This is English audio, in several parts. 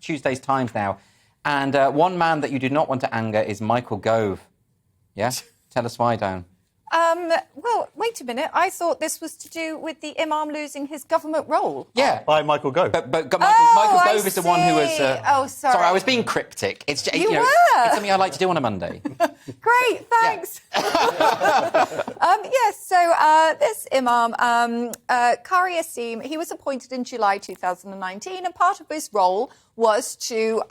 Tuesday's Times now. And one man that you do not want to anger is Michael Gove. Yeah? Tell us why, Dan. Well, wait a minute. I thought this was to do with the Imam losing his government role. Yeah. By Michael Gove. But Michael Gove is the one who was... Oh, sorry. Sorry, I was being cryptic. It's You were. It's something I like to do on a Monday. Great, thanks. Yes, so this Imam, Qari Asim, he was appointed in July 2019, and part of his role was to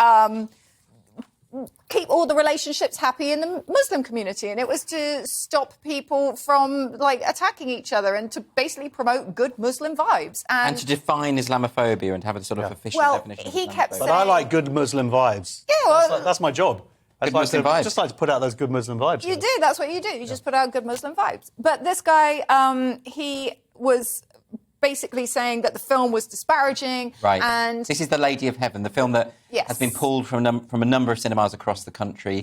keep all the relationships happy in the Muslim community, and it was to stop people from attacking each other and to basically promote good Muslim vibes and to define Islamophobia and have a sort of official definition. He kept saying, but I like good Muslim vibes. Yeah, well, that's my job. Good Muslim vibes. Just like to put out those good Muslim vibes. You do. That's what you do. You just put out good Muslim vibes. But this guy, he was basically saying that the film was disparaging. Right. And this is The Lady of Heaven, the film that has been pulled from a number of cinemas across the country.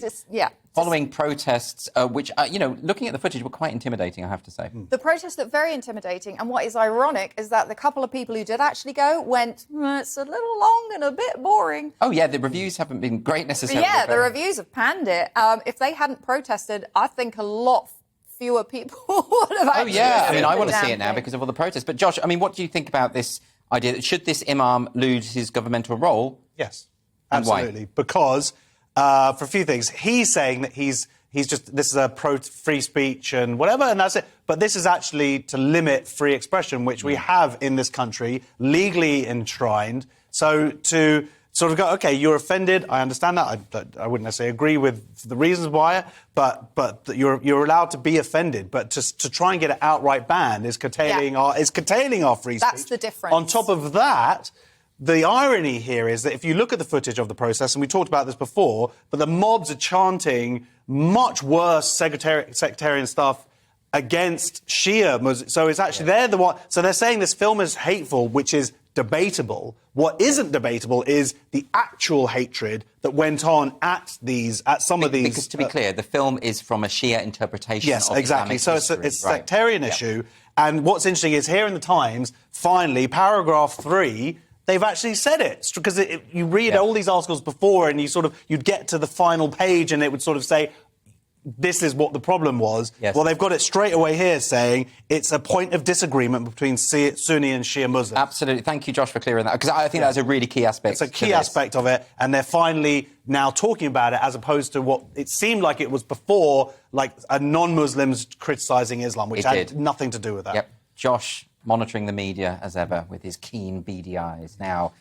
Following protests, which, looking at the footage, were quite intimidating, I have to say. The protests look very intimidating. And what is ironic is that the couple of people who did actually go went, it's a little long and a bit boring. Oh, yeah, the reviews haven't been great necessarily. Yeah, the reviews have panned it. If they hadn't protested, I think a lot fewer people would have actually... Oh, yeah. I mean, I want to see it now because of all the protests. But, Josh, I mean, what do you think about this idea? Should this Imam lose his governmental role? Yes, And absolutely. why? Because, for a few things, he's saying that he's just... This is a pro-free speech and whatever, and that's it. But this is actually to limit free expression, which we have in this country, legally enshrined. So to sort of go, OK, you're offended, I understand that. I wouldn't necessarily agree with the reasons why, but you're allowed to be offended. But to try and get it outright banned is curtailing our free speech. That's the difference. On top of that, the irony here is that if you look at the footage of the process, and we talked about this before, but the mobs are chanting much worse sectarian stuff against Shia Muslims. So it's actually they're the one. So they're saying this film is hateful, which is debatable. What isn't debatable is the actual hatred that went on at some of these. Because to be clear, the film is from a Shia interpretation. Yes, of exactly. Islamic So history. it's a sectarian issue. And what's interesting is here in the Times, finally, paragraph 3. They've actually said it, because you read all these articles before and you'd get to the final page and it would sort of say, this is what the problem was. Yes. Well, they've got it straight away here saying it's a point of disagreement between Sunni and Shia Muslims. Absolutely. Thank you, Josh, for clearing that, because I think that's a really key aspect. It's a key aspect of it, and they're finally now talking about it as opposed to what it seemed like it was before, like a non-Muslims criticising Islam, which had nothing to do with that. Yep. Josh monitoring the media as ever with his keen, beady eyes. Now,